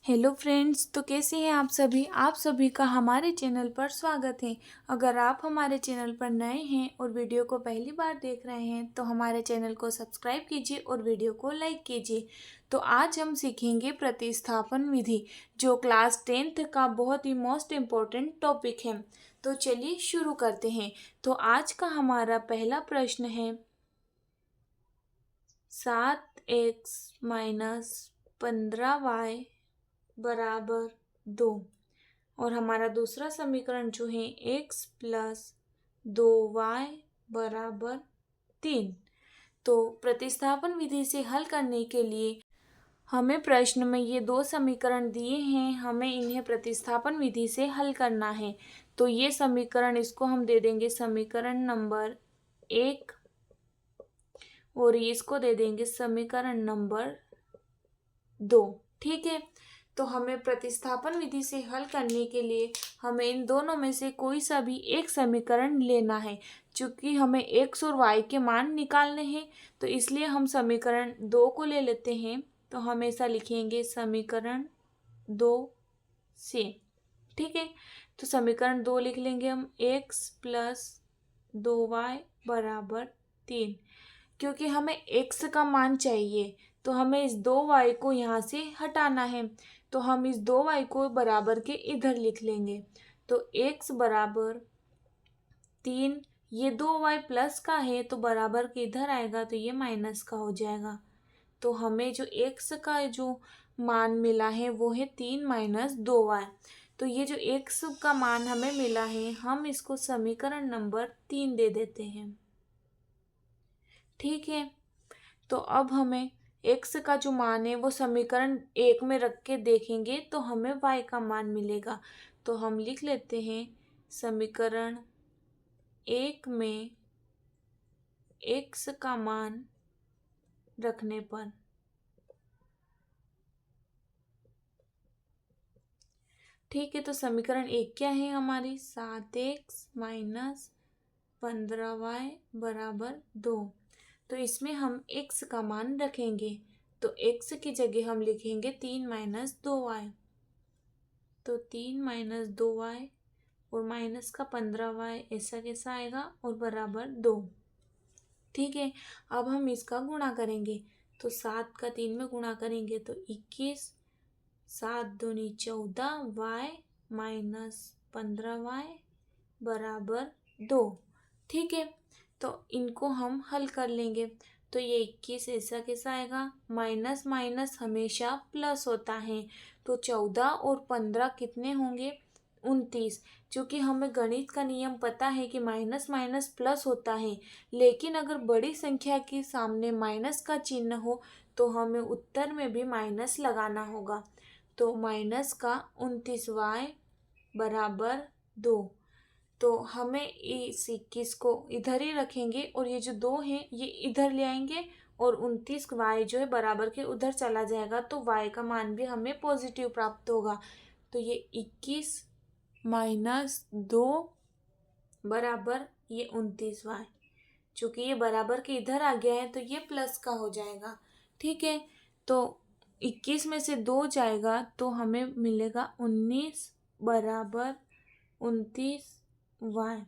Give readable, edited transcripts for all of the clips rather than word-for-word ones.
Hello friends, तो कैसे हैं आप सभी का हमारे चैनल पर स्वागत है। अगर आप हमारे चैनल पर नए हैं और वीडियो को पहली बार देख रहे हैं तो हमारे चैनल को सब्सक्राइब कीजिए और वीडियो को लाइक कीजिए। तो आज हम सीखेंगे प्रतिस्थापन विधि, जो क्लास 10th का बहुत ही मोस्ट इम्पोर्टेंट टॉपिक है। तो चलिए शुरू करते हैं। तो आज का हमारा पहला प्रश्न है 7x-15y बराबर 2। और हमारा दूसरा समीकरण जो है x+2y बराबर 3। तो प्रतिस्थापन विधि से हल करने के लिए हमें प्रश्न में ये दो समीकरण दिए हैं, हमें इन्हें प्रतिस्थापन विधि से हल करना है। तो ये समीकरण, इसको हम दे देंगे समीकरण नंबर 1 और इसको दे देंगे समीकरण नंबर 2। ठीक है। तो हमें प्रतिस्थापन विधि से हल करने के लिए हमें इन दोनों में से कोई सा भी एक समीकरण लेना है। चूंकि हमें x और y के मान निकालने हैं तो इसलिए हम समीकरण 2 को ले लेते हैं। तो हम ऐसा लिखेंगे समीकरण 2 से। ठीक है। तो समीकरण 2 लिख लेंगे हम x+2y बराबर 3। क्योंकि हमें x का मान चाहिए तो हमें इस 2y को यहाँ से हटाना है। तो हम इस 2y को बराबर के इधर लिख लेंगे। तो x बराबर 3, ये 2y प्लस का है तो बराबर के इधर आएगा तो ये माइनस का हो जाएगा। तो हमें जो x का जो मान मिला है वो है 3-2y। तो ये जो x का मान हमें मिला है हम इसको समीकरण नंबर 3 दे देते हैं। ठीक है। तो अब हमें x का जो मान है वो समीकरण 1 में रख के देखेंगे तो हमें y का मान मिलेगा। तो हम लिख लेते हैं समीकरण 1 में x का मान रखने पर। ठीक है। तो समीकरण 1 क्या है हमारी 7x-15y बराबर 2। तो इसमें हम x का मान रखेंगे। तो x की जगह हम लिखेंगे 3-2y। तो 3-2y और माइनस का 15y ऐसा कैसा आएगा और बराबर 2। ठीक है। अब हम इसका गुणा करेंगे। तो 7 का 3 में गुणा करेंगे तो 21, 7 दूनी 14 y माइनस 15y बराबर 2। ठीक है। तो इनको हम हल कर लेंगे। तो ये 21 ऐसा कैसा आएगा, माइनस माइनस हमेशा प्लस होता है। तो 14 और 15 कितने होंगे, 29। क्योंकि हमें गणित का नियम पता है कि माइनस माइनस प्लस होता है, लेकिन अगर बड़ी संख्या के सामने माइनस का चिन्ह हो तो हमें उत्तर में भी माइनस लगाना होगा। तो माइनस का 29y बराबर 2। तो हमें इस 21 को इधर ही रखेंगे और ये जो 2 है ये इधर ले आएंगे और 29y जो है बराबर के उधर चला जाएगा तो y का मान भी हमें पॉजिटिव प्राप्त होगा। तो ये 21 माइनस 2 बराबर ये 29y। चूँकि ये बराबर के इधर आ गया है तो ये प्लस का हो जाएगा। ठीक है। तो 21 में से 2 जाएगा तो हमें मिलेगा 19 बराबर 29y।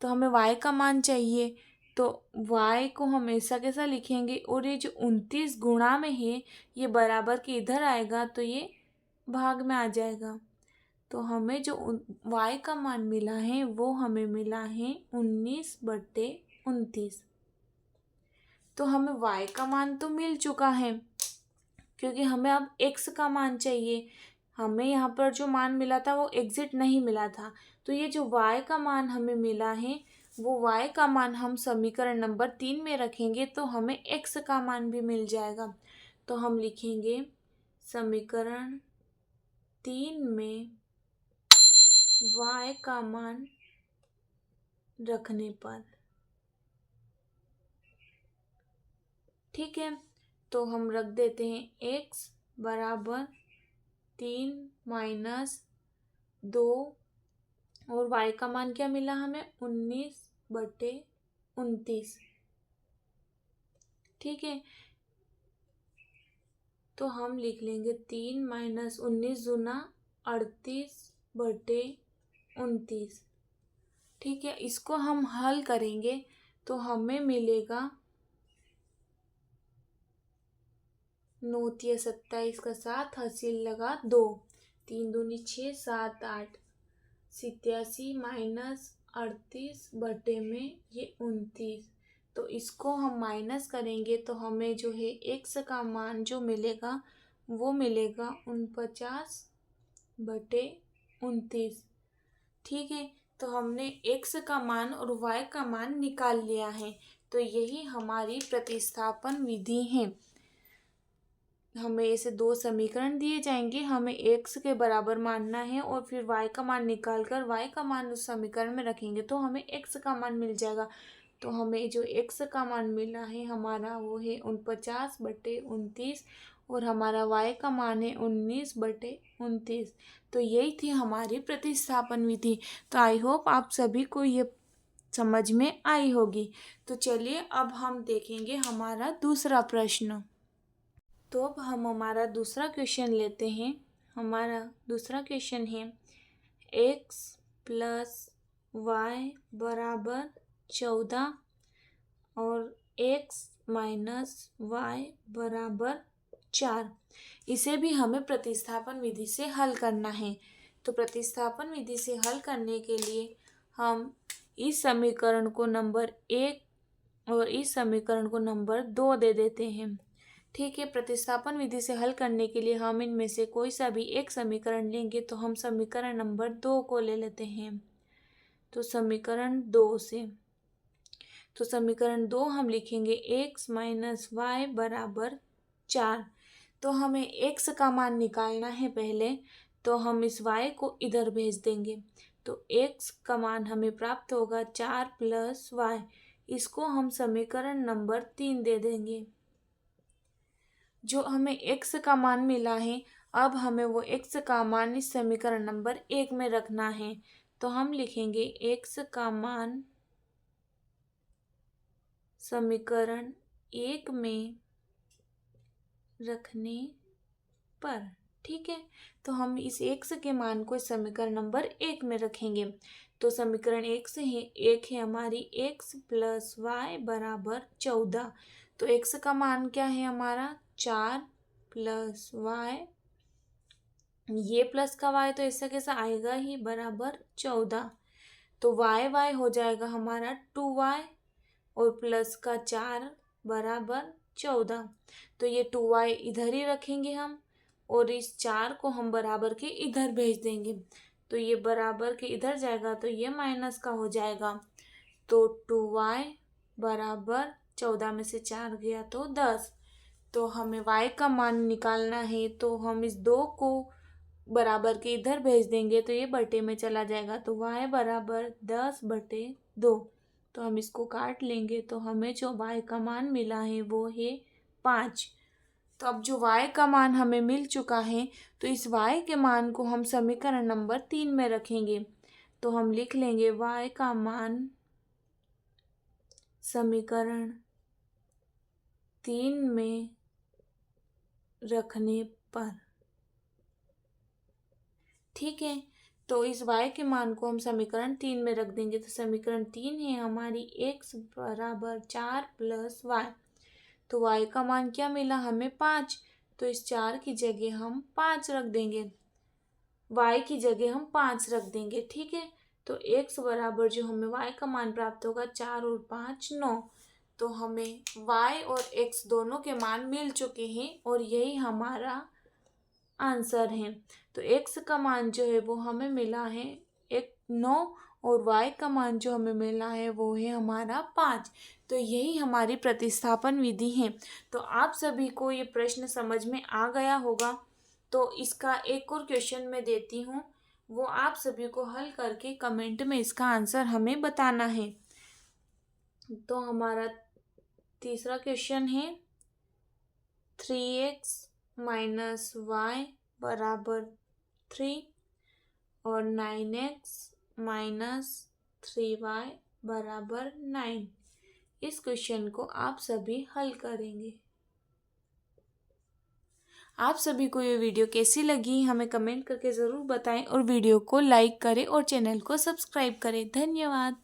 तो हमें y का मान चाहिए तो y को हम ऐसा कैसा लिखेंगे, और ये जो 29 गुणा में है ये बराबर के इधर आएगा तो ये भाग में आ जाएगा। तो हमें जो y का मान मिला है वो हमें मिला है 19/29। तो हमें y का मान तो मिल चुका है क्योंकि हमें अब x का मान चाहिए। हमें यहाँ पर जो मान मिला था वो एग्जिट नहीं मिला था। तो ये जो y का मान हमें मिला है वो y का मान हम समीकरण नंबर 3 में रखेंगे तो हमें x का मान भी मिल जाएगा। तो हम लिखेंगे समीकरण 3 में y का मान रखने पर। ठीक है। तो हम रख देते हैं x बराबर 3-2 और y का मान क्या मिला हमें 19/29। ठीक है। तो हम लिख लेंगे 3 माइनस 19 दूना 38/29। ठीक है, इसको हम हल करेंगे तो हमें मिलेगा 9 तिया 27 का 7 हासिल लगा 2, 3 दूनी 6 7 8 87 माइनस 38 बटे में ये 29। तो इसको हम माइनस करेंगे तो हमें जो है x का मान जो मिलेगा वो मिलेगा 49/29। ठीक है, तो हमने x का मान और y का मान निकाल लिया है। तो यही हमारी प्रतिस्थापन विधि है। हमें ऐसे दो समीकरण दिए जाएंगे, हमें x के बराबर मानना है और फिर y का मान निकाल कर y का मान उस समीकरण में रखेंगे तो हमें x का मान मिल जाएगा। तो हमें जो x का मान मिला है हमारा वो है 49/29 और हमारा y का मान है 19/29। तो यही थी हमारी प्रतिस्थापन विधि। तो आई होप आप सभी को ये समझ में आई होगी। तो चलिए अब हम देखेंगे हमारा दूसरा प्रश्न। तो अब हम हमारा दूसरा क्वेश्चन लेते हैं। हमारा दूसरा क्वेश्चन है x + y = 14 और x - y = 4। इसे भी हमें प्रतिस्थापन विधि से हल करना है। तो प्रतिस्थापन विधि से हल करने के लिए हम इस समीकरण को नंबर 1 और इस समीकरण को नंबर 2 दे देते हैं। ठीक है, प्रतिस्थापन विधि से हल करने के लिए हम इनमें से कोई सा भी एक समीकरण लेंगे। तो हम समीकरण नंबर 2 को ले लेते हैं। तो समीकरण 2 से तो समीकरण 2 हम लिखेंगे x - y = 4। तो हमें x का मान निकालना है पहले, तो हम इस y को इधर भेज देंगे। तो x का मान हमें प्राप्त होगा 4 + y। इसको हम समीकरण नंबर 3 दे देंगे। जो हमें x का मान मिला है, अब हमें वो x का मान इस समीकरण नंबर 1 में रखना है। तो हम लिखेंगे x का मान समीकरण 1 में रखने पर। ठीक है, तो हम इस x के मान को समीकरण नंबर 1 में रखेंगे। तो समीकरण 1 से है 1 है हमारी x + y = 14। तो x का मान क्या है हमारा 4 + y, ये प्लस का y तो ऐसा कैसा आएगा ही बराबर 14। तो y हो जाएगा हमारा 2y और प्लस का 4 = 14। तो ये 2y इधर ही रखेंगे हम और इस 4 को हम बराबर के इधर भेज देंगे। तो ये बराबर के इधर जाएगा तो ये माइनस का हो जाएगा। तो 2y = 14 में से 4 गया तो 10। तो हमें y का मान निकालना है, तो हम इस 2 को बराबर के इधर भेज देंगे तो ये बटे में चला जाएगा। तो y = 10/2। तो हम इसको काट लेंगे तो हमें जो y का मान मिला है वो है 5। तो अब जो y का मान हमें मिल चुका है, तो इस y के मान को हम समीकरण नंबर 3 में रखेंगे। तो हम लिख लेंगे y का मान समीकरण 3 में रखने पर। ठीक है, तो इस y के मान को हम समीकरण 3 में रख देंगे। तो समीकरण 3 है हमारी x = 4 + y। तो y का मान क्या मिला हमें 5। तो इस 4 की जगह हम 5 रख देंगे, y की जगह हम 5 रख देंगे। ठीक है, तो x बराबर जो हमें y का मान प्राप्त होगा 4 और 5 9। तो हमें y और x दोनों के मान मिल चुके हैं और यही हमारा आंसर है। तो x का मान जो है वो हमें मिला है 9 और y का मान जो हमें मिला है वो है हमारा 5। तो यही हमारी प्रतिस्थापन विधि है। तो आप सभी को ये प्रश्न समझ में आ गया होगा। तो इसका एक और क्वेश्चन मैं देती हूँ, वो आप सभी को हल करके कमेंट में इसका आंसर हमें बताना है। तो हमारा तीसरा क्वेश्चन है 3x - y = 3 और 9x - 3y = 9। इस क्वेश्चन को आप सभी हल करेंगे। आप सभी को ये वीडियो कैसी लगी हमें कमेंट करके ज़रूर बताएं और वीडियो को लाइक करें और चैनल को सब्सक्राइब करें। धन्यवाद।